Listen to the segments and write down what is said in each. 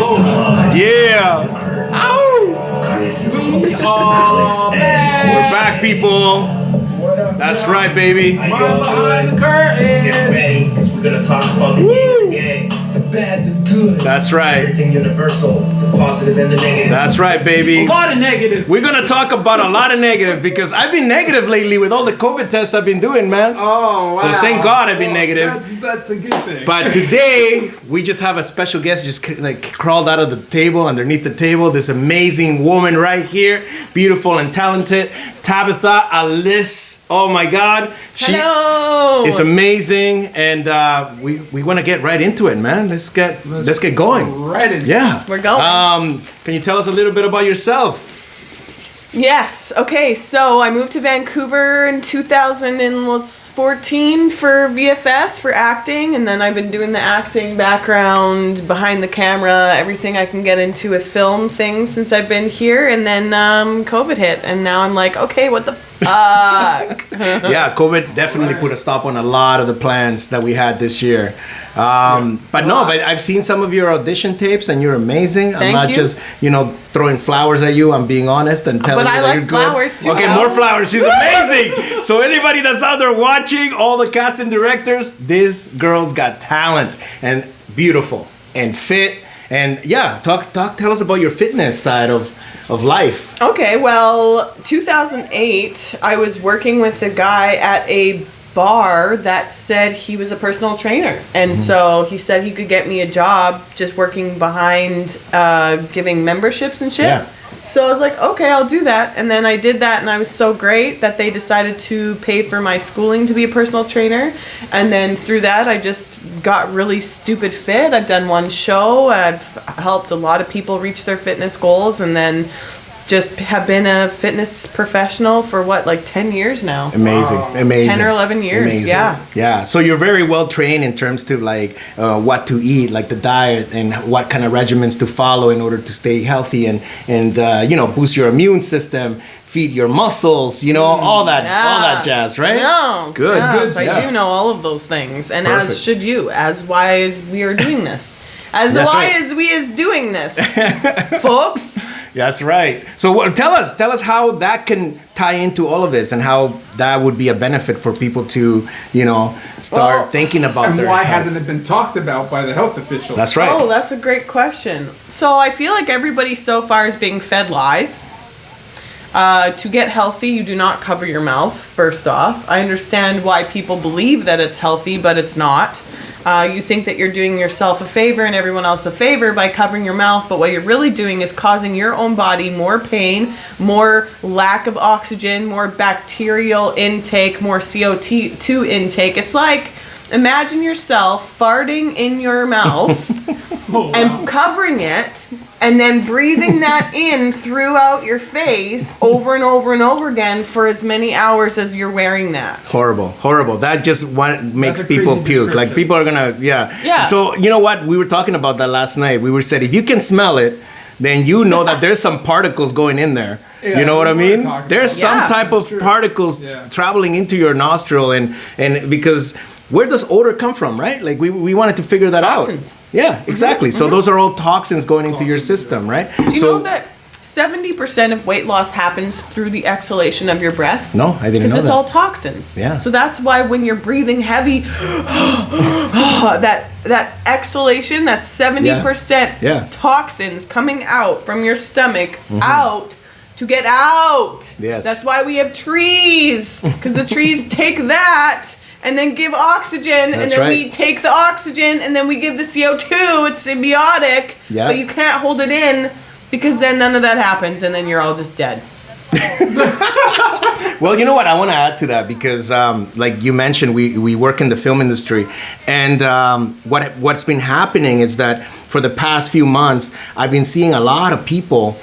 It's the hub. Yeah. With Alex and We're back, people. That's right, baby. Behind the curtain. Get ready, because we're going to talk about the yin and the yang, the bad, the good. That's right. Everything universal, the positive and the negative. That's right, baby. A lot of negative. We're gonna talk about a lot of negative because I've been negative lately with all the COVID tests I've been doing, man. Oh, wow. So thank God I've been negative. That's a good thing. But today we just have a special guest. Just like crawled out of the table, underneath the table. This amazing woman right here, beautiful and talented, Tabitha Alice. Oh my God, Hello. is amazing, and we want to get right into it, man. Let's get going. Right into Yeah, We're going. Can you tell us a little bit about yourself? Yes. Okay. So I moved to Vancouver in 2014 for VFS for acting, and then I've been doing the acting background, behind the camera, everything I can get into with film things since I've been here. And then COVID hit, and now I'm like, okay, what the fuck? Yeah, COVID definitely put a stop on a lot of the plans that we had this year. But I've seen some of your audition tapes, and you're amazing. I'm Thank not you. just throwing flowers at you. I'm being honest and telling But you I that like you're good. flowers too. Okay, more flowers. She's amazing. So anybody that's out there watching, all the casting directors, this girl's got talent and beautiful and fit. And yeah, tell us about your fitness side of life. Okay, well, 2008, I was working with a guy at a bar that said he was a personal trainer. And so he said he could get me a job just working behind giving memberships and shit. Yeah. So I was like, okay, I'll do that. And then I did that, and I was so great that they decided to pay for my schooling to be a personal trainer. And then through that, I just got really stupid fit. I've done one show. I've helped a lot of people reach their fitness goals, and then just have been a fitness professional for 10 years now. Amazing. 10 or 11 years, Amazing. yeah. So you're very well trained in terms to what to eat, like the diet, and what kind of regimens to follow in order to stay healthy and boost your immune system, feed your muscles, all that jazz, right? Yes, Good. yes, Good. I do know all of those things, and Perfect. as should you, as why as we are doing this. As That's why right. as we is doing this, folks. That's right. So tell us how that can tie into all of this, and how that would be a benefit for people to, start thinking about And their why health. hasn't it been talked about by the health officials? That's right. Oh, that's a great question. So I feel like everybody so far is being fed lies. To get healthy, you do not cover your mouth, first off. I understand why people believe that it's healthy, but it's not. You think that you're doing yourself a favor and everyone else a favor by covering your mouth, but what you're really doing is causing your own body more pain, more lack of oxygen, more bacterial intake, more CO2 intake. It's like, imagine yourself farting in your mouth and covering it, and then breathing that in throughout your face over and over and over again for as many hours as you're wearing that. Horrible. That just makes a people crazy puke. Like description. people are gonna, yeah. Yeah. So you know what? We were talking about that last night. We were said if you can smell it, then you know that there's some particles going in there. Yeah, you know what I we were mean? talking There's about some that. type of That's true. particles Yeah. traveling into your nostril, and because where does odor come from, right? Like we wanted to figure that Toxins. out. Yeah, exactly. So those are all toxins going into your system, right? Do you know that 70% of weight loss happens through the exhalation of your breath? No, I didn't know Because it's that. all toxins. Yeah. So that's why when you're breathing heavy, that exhalation, that's 70% Yeah. toxins coming out from your stomach out to get out. Yes. That's why we have trees, because the trees take that and then give oxygen, and That's then right. we take the oxygen and then we give the CO2. It's symbiotic, Yeah. but you can't hold it in because then none of that happens, and then you're all just dead. Well, you know what? I want to add to that because, like you mentioned, we work in the film industry, and what's been happening is that for the past few months, I've been seeing a lot of people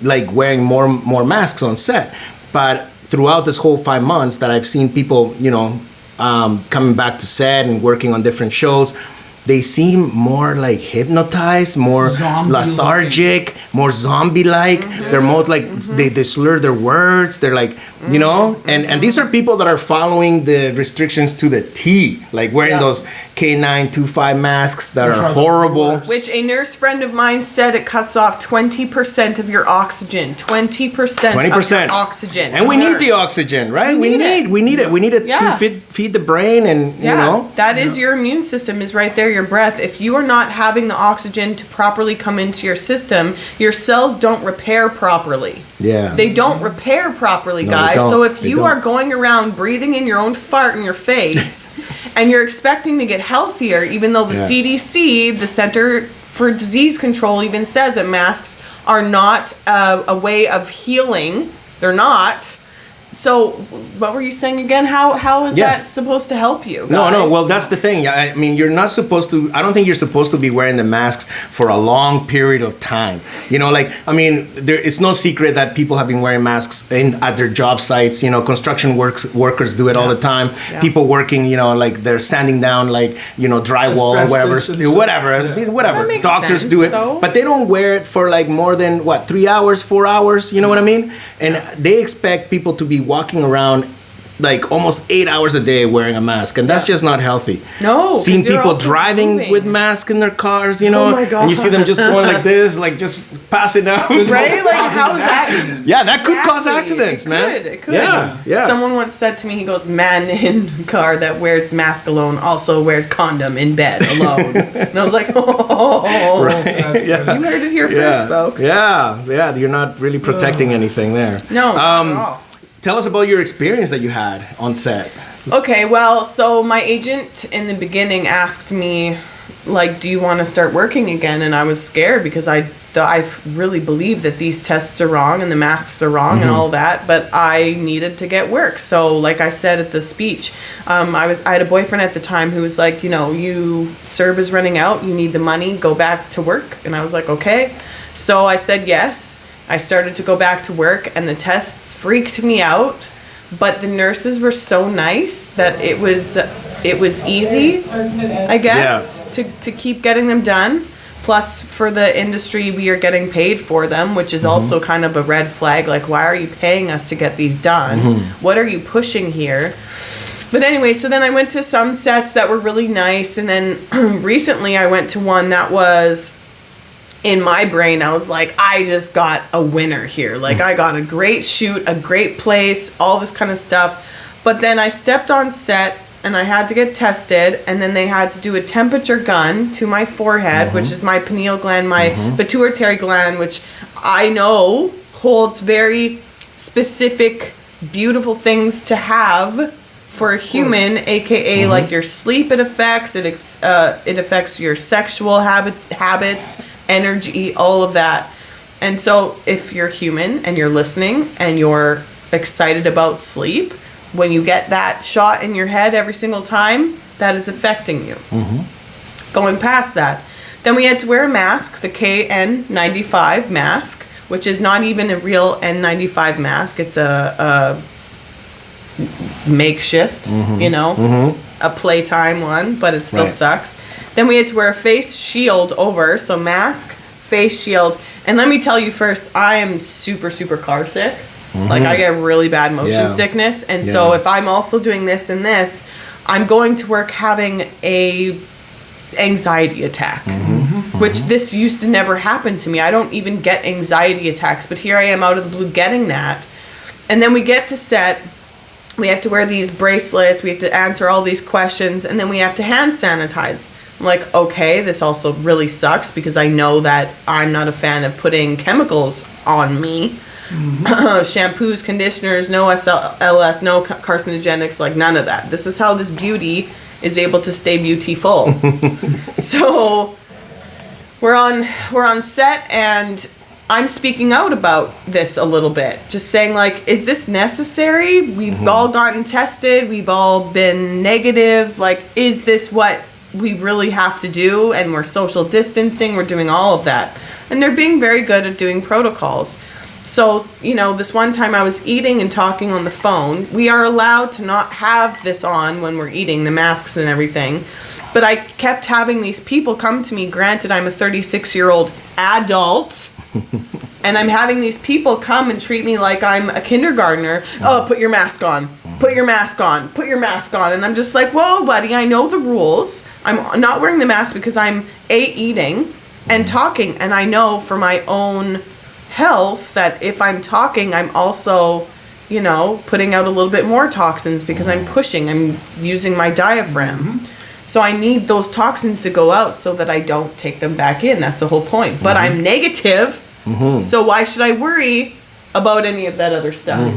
like wearing more masks on set, but throughout this whole 5 months that I've seen people, coming back to set and working on different shows, they seem more like hypnotized, more Zombie-looking. lethargic, more zombie-like. They're more like they slur their words. They're like, you know, and these are people that are following the restrictions to the T, like wearing those K925 masks that are horrible. Which a nurse friend of mine said it cuts off 20% of your oxygen. 20% of your oxygen. And we need the oxygen, right? We need it. We need it Yeah. to feed the brain, and you know. That is your immune system is right there, your breath. If you are not having the oxygen to properly come into your system, your cells don't repair properly. Yeah. They don't repair properly, No, they guys. don't. So if They you don't. are going around breathing in your own fart in your face and you're expecting to get healthier, even though the Yeah. CDC, the Center for Disease Control, even says that masks are not a way of healing. They're not. So, what were you saying again? How is Yeah. that supposed to help you? No. guys? Well, that's the thing. I mean, you're not supposed to. I don't think you're supposed to be wearing the masks for a long period of time. You know, like I mean, it's no secret that people have been wearing masks at their job sites. You know, construction workers do it all the time. Yeah. People working, you know, like they're standing down, like drywall or whatever, Asbestos and stuff. whatever. Yeah. That makes Doctors sense, do it, though. but they don't wear it for like more than 3 hours, 4 hours. You know what I mean? And they expect people to be walking around like almost 8 hours a day wearing a mask, and that's just not healthy. No, 'cause seeing you're people also driving moving. with masks in their cars, you know, Oh my and you see them just going like this, like just passing out. Right? Like, Causing how is an that? accident. Yeah, that could cause Exactly. accidents, man. It could. Yeah. Someone once said to me, he goes, "Man in car that wears mask alone also wears condom in bed alone." And I was like, "Oh, That's Yeah. good. you heard it here Yeah. first, folks." Yeah. You're not really protecting anything there. No. not at all. Tell us about your experience that you had on set. Okay, well, so my agent in the beginning asked me, like, do you want to start working again? And I was scared because I really believe that these tests are wrong and the masks are wrong and all that, but I needed to get work. So, like I said at the speech, I had a boyfriend at the time who was like, CERB is running out, you need the money, go back to work. And I was like, okay. So I said yes. I started to go back to work, and the tests freaked me out. But the nurses were so nice that it was easy, I guess, to keep getting them done. Plus, for the industry, we are getting paid for them, which is also kind of a red flag. Like, why are you paying us to get these done? What are you pushing here? But anyway, so then I went to some sets that were really nice, and then recently I went to one that was, in my brain, I was like, I just got a winner here. Like, I got a great shoot, a great place, all this kind of stuff. But then I stepped on set and I had to get tested, and then they had to do a temperature gun to my forehead, which is my pineal gland, my pituitary gland, which I know holds very specific, beautiful things to have for a human, aka like your sleep. It affects your sexual habits, energy, all of that. And so if you're human and you're listening and you're excited about sleep, when you get that shot in your head every single time, that is affecting you. Going past that, then we had to wear a mask, the KN95 mask, which is not even a real N95 mask. It's a makeshift, a playtime one, but it still sucks. Then we had to wear a face shield over, so mask, face shield. And let me tell you first, I am super, super car sick. Like, I get really bad motion sickness. And so if I'm also doing this and this, I'm going to work having a anxiety attack. Which this used to never happen to me. I don't even get anxiety attacks, but here I am out of the blue getting that. And then we get to set. We have to wear these bracelets, we have to answer all these questions, and then we have to hand sanitize. I'm like, okay, this also really sucks because I know that I'm not a fan of putting chemicals on me. Shampoos, conditioners, no SLS, no carcinogenics, like none of that. This is how this beauty is able to stay beautiful. So we're on set, and I'm speaking out about this a little bit. Just saying, like, is this necessary? We've all gotten tested. We've all been negative. Like, is this what we really have to do? And we're social distancing. We're doing all of that. And they're being very good at doing protocols. So, this one time I was eating and talking on the phone. We are allowed to not have this on when we're eating, the masks and everything. But I kept having these people come to me. Granted, I'm a 36-year-old adult. And I'm having these people come and treat me like I'm a kindergartner. Oh, put your mask on. Put your mask on. Put your mask on. And I'm just like, whoa, buddy, I know the rules. I'm not wearing the mask because I'm eating and talking. And I know for my own health that if I'm talking, I'm also, putting out a little bit more toxins because I'm pushing. I'm using my diaphragm. So I need those toxins to go out so that I don't take them back in. That's the whole point. But I'm negative, so why should I worry about any of that other stuff?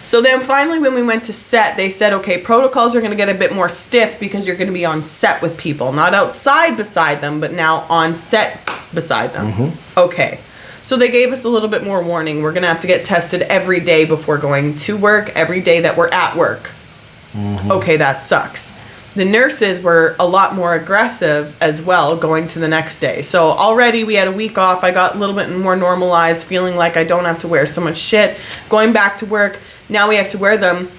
So then finally when we went to set, they said, okay, protocols are going to get a bit more stiff because you're going to be on set with people. Not outside beside them, but now on set beside them. Okay. So they gave us a little bit more warning. We're going to have to get tested every day before going to work, every day that we're at work. Okay, that sucks. The nurses were a lot more aggressive as well going to the next day. So already we had a week off. I got a little bit more normalized, feeling like I don't have to wear so much shit. Going back to work, now we have to wear them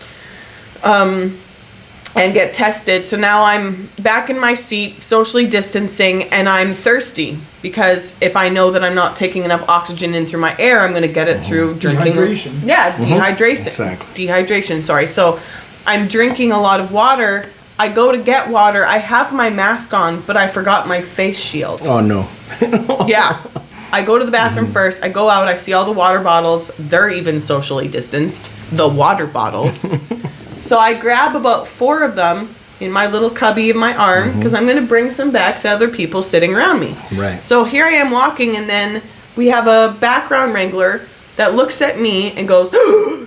and get tested. So now I'm back in my seat, socially distancing, and I'm thirsty. Because if I know that I'm not taking enough oxygen in through my air, I'm going to get it through drinking. Dehydration. Yeah, dehydration. Exactly. Dehydration, sorry. So I'm drinking a lot of water. I go to get water. I have my mask on, but I forgot my face shield. Oh, no. Yeah. I go to the bathroom first. I go out. I see all the water bottles. They're even socially distanced. The water bottles. So I grab about 4 of them in my little cubby of my arm because I'm going to bring some back to other people sitting around me. Right. So here I am walking, and then we have a background wrangler that looks at me and goes,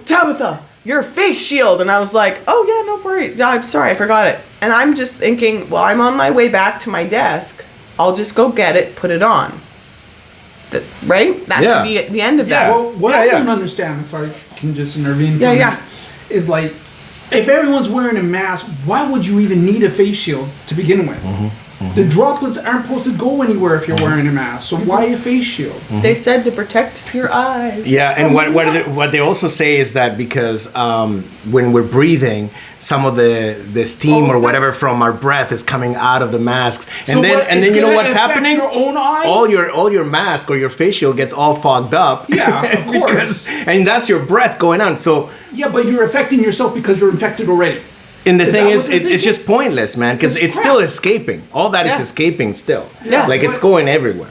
Tabitha, your face shield. And I was like, oh yeah, no worry. I'm sorry, I forgot it. And I'm just thinking, well, I'm on my way back to my desk. I'll just go get it, put it on. Right? That should be at the end of that. Well, what I don't understand, if I can just intervene for a minute, is like, if everyone's wearing a mask, why would you even need a face shield to begin with? The droplets aren't supposed to go anywhere if you're wearing a mask. So why a face shield? They said to protect your eyes. Yeah, and what they also say is that because when we're breathing, some of the steam or whatever from our breath is coming out of the masks, and then you know what's happening? Your own eyes? All your mask or your face shield gets all fogged up. Yeah, of course. And that's your breath going on. So yeah, but you're affecting yourself because you're infected already. And the thing is, it's just pointless, man, because it's still escaping. All that is escaping still. Yeah. Like it's going everywhere.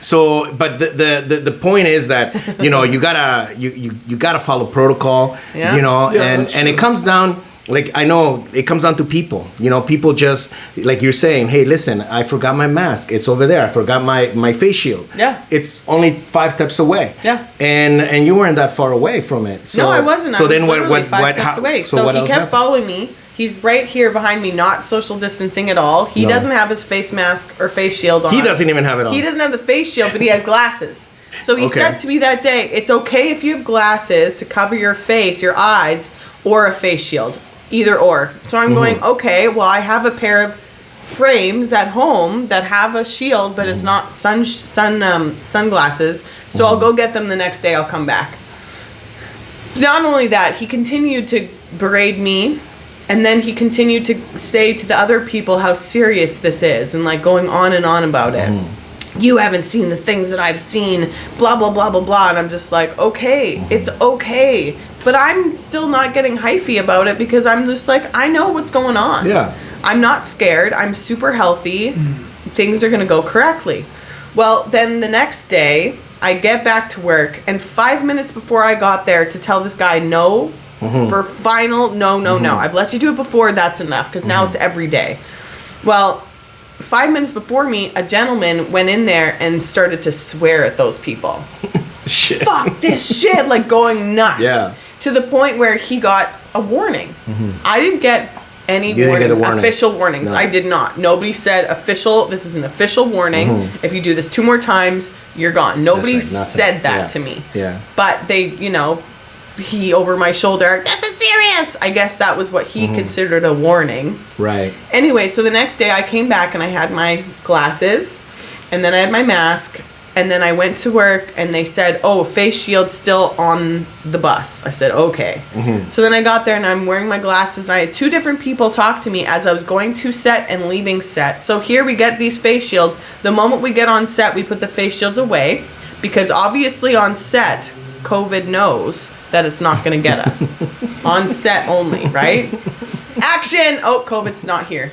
So, but the point is that you gotta follow protocol. Yeah. And it comes down. Like I know it comes down to people. People just like you're saying, hey, listen, I forgot my mask. It's over there. I forgot my face shield. Yeah. It's only 5 steps away. Yeah. And you weren't that far away from it. So, no, I wasn't. So I was then literally 5 steps away. So he kept following me. He's right here behind me, not social distancing at all. He doesn't have his face mask or face shield on. He doesn't even have it on. He doesn't have the face shield, but he has glasses. So he said to me that day, it's okay if you have glasses to cover your face, your eyes, or a face shield. Either or. So I'm going, okay, well, I have a pair of frames at home that have a shield, but it's not sunglasses. So I'll go get them the next day. I'll come back. Not only that, he continued to berate me, and then he continued to say to the other people how serious this is, and like going on and on about it. You haven't seen the things that I've seen, blah, blah, blah, blah, blah. And I'm just like, okay, it's okay. But I'm still not getting hyphy about it because I'm just like, I know what's going on. Yeah. I'm not scared. I'm super healthy. Things are going to go correctly. Well, then the next day, I get back to work, and 5 minutes before I got there to tell this guy no, for final, no. I've let you do it before, that's enough, because now it's every day. Well, 5 minutes before me, a gentleman went in there and started to swear at those people. Shit. Fuck this shit, like going nuts. Yeah. To the point where he got a warning. I didn't get any warnings, official warnings. No. I did not. Nobody said official, this is an official warning. If you do this 2 more times, you're gone. Nobody said that to me. Yeah. But they, he over my shoulder, this is serious. I guess that was what he considered a warning. Right. Anyway, so the next day I came back and I had my glasses, and then I had my mask, And then I went to work and they said, oh, face shield's still on the bus. I said, okay. So then I got there and I'm wearing my glasses. I had 2 different people talk to me as I was going to set and leaving set. So here we get these face shields. The moment we get on set, we put the face shields away because obviously on set, COVID knows that it's not going to get us. On set only, right? Action! Oh, COVID's not here.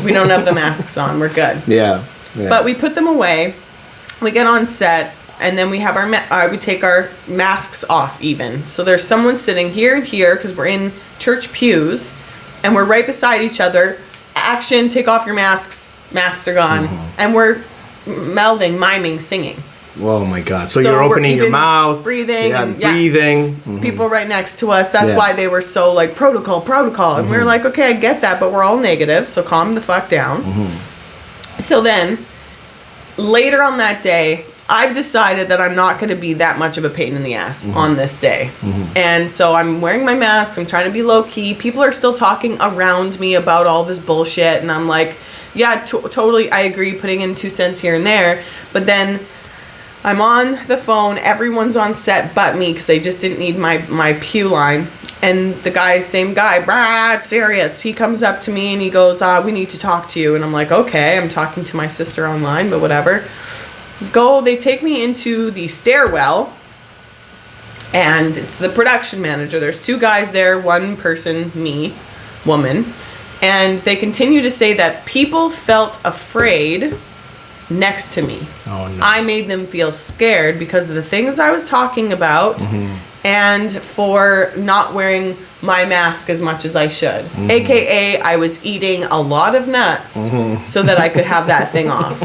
We don't have the masks on. We're good. Yeah. But we put them away. We get on set, and then we have we take our masks off even. So there's someone sitting here and here because we're in church pews, and we're right beside each other. Action! Take off your masks. Masks are gone, and we're miming, singing. Oh my God! So you're opening your mouth, breathing, breathing. People right next to us. That's why they were so like protocol, and we were like, okay, I get that, but we're all negative, so calm the fuck down. So then. Later on that day, I've decided that I'm not going to be that much of a pain in the ass on this day. And so I'm wearing my mask. I'm trying to be low key. People are still talking around me about all this bullshit. And I'm like, yeah, totally. I agree. Putting in 2 cents here and there. But then I'm on the phone. Everyone's on set but me because they just didn't need my pew line. And the same guy, Brad, serious. He comes up to me and he goes, we need to talk to you. And I'm like, okay, I'm talking to my sister online, but whatever. They take me into the stairwell. And it's the production manager. There's 2 guys there, 1 person, me, woman. And they continue to say that people felt afraid next to me. Oh, no. I made them feel scared because of the things I was talking about. And for not wearing my mask as much as I should. AKA, I was eating a lot of nuts so that I could have that thing off.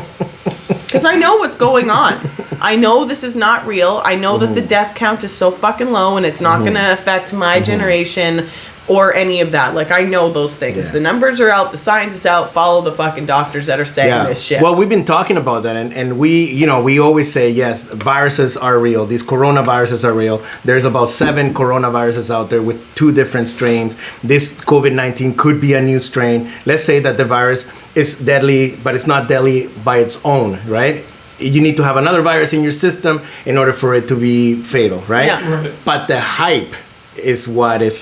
Because I know what's going on. I know this is not real. I know that the death count is so fucking low and it's not going to affect my generation or any of that. Like, I know those things. The numbers are out. The science is out. Follow the fucking doctors that are saying this shit. Well, we've been talking about that. And we always say, yes, viruses are real. These coronaviruses are real. There's about 7 coronaviruses out there with 2 different strains. This COVID-19 could be a new strain. Let's say that the virus is deadly, but it's not deadly by its own, right? You need to have another virus in your system in order for it to be fatal, right? Right. But the hype is what it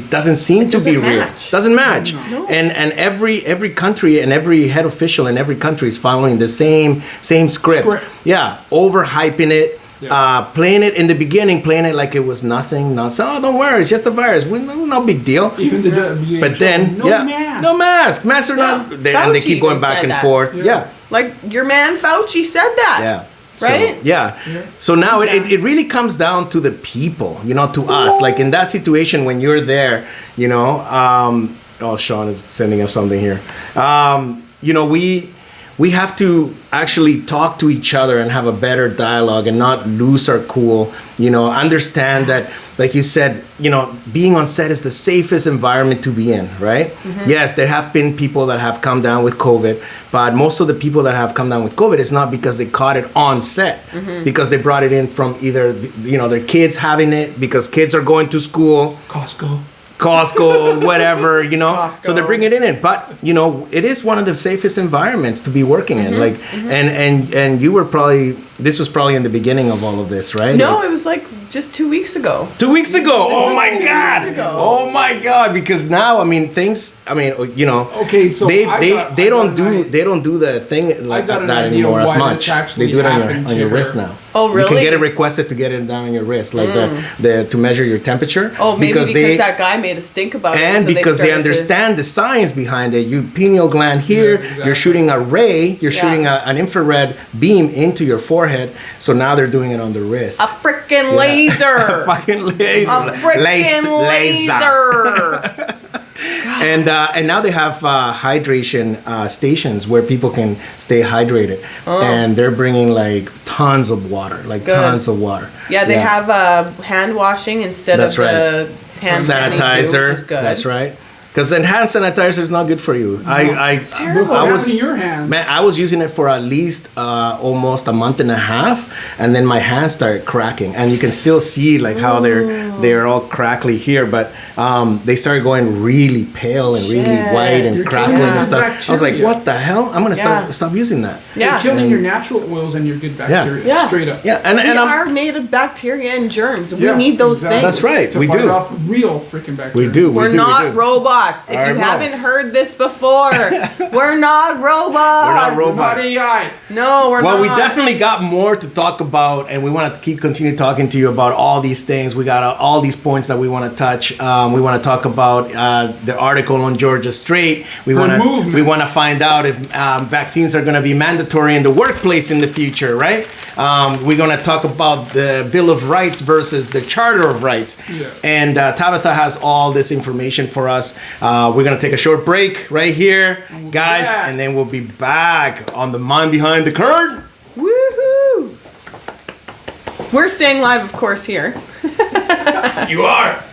doesn't seem to be real. Doesn't match. No. And every country and every head official in every country is following the same script. Yeah, overhyping it. Yeah. Playing it in the beginning, playing it like it was nothing. Don't worry, it's just a virus. No big deal. Even the but then, no mask. Masks are not. And they keep going back and forth. Yeah. Like your man Fauci said that. Yeah. Right? So, So now it really comes down to the people, to us. Like in that situation when you're there, Sean is sending us something here. We have to actually talk to each other and have a better dialogue and not lose our cool, understand that, like you said, being on set is the safest environment to be in, right? Yes, there have been people that have come down with COVID, but most of the people that have come down with COVID is not because they caught it on set, because they brought it in from either, their kids having it, because kids are going to school. Costco, whatever, Costco. So they're bringing it in. But, it is one of the safest environments to be working in. Like, and you were this was probably in the beginning of all of this, right? No, it was like just 2 weeks ago. 2 weeks ago. Oh my God. Oh my God. Because now, Okay, so they don't do the thing like that anymore as much. They do it on your wrist now. Oh, really? You can get it requested to get it down on your wrist, like the to measure your temperature. Oh, maybe because that guy made a stink about it. And so because they understand the science behind it. You pineal gland here, you're shooting a ray, you're shooting an infrared beam into your forehead. So now they're doing it on the wrist. A freaking laser. Fucking laser. A freaking laser. And now they have hydration stations where people can stay hydrated, and they're bringing like tons of water, tons of water. Yeah, they have hand washing instead of the hand sanitizer. too, which is good. That's right. because hand sanitizer is not good for you. Terrible. I What was happened to your hands? man, I was using it for at least almost a month and a half, and then my hands started cracking, and you can still see like how they're all crackly here, but they started going really pale and really Shit. white and You're crackling killing and stuff. I was like, bacteria. what the hell? I'm gonna stop using that. You're Yeah. killing your natural oils and your good bacteria. Yeah. Straight up. Yeah, and We I'm, are made of bacteria and germs. We Yeah, need those exactly. things. That's right. To We fight do. off real freaking bacteria. we do. We're we do, not we do. robots. If I you know. haven't heard this before, we're not robots. We're not Not robots. AI. No, we're Well, not. we definitely got more to talk about, and we want to continue talking to you about all these things. We got all these points that we want to touch. We want to talk about the article on Georgia Strait. We movement. want to find out if vaccines are going to be mandatory in the workplace in the future, right? We're going to talk about the Bill of Rights versus the Charter of Rights. Yeah. And Tabitha has all this information for us. We're going to take a short break right here, guys, back. and then we'll be back on the Mind Behind the Curtain. Woohoo! We're staying live, of course, here. You are.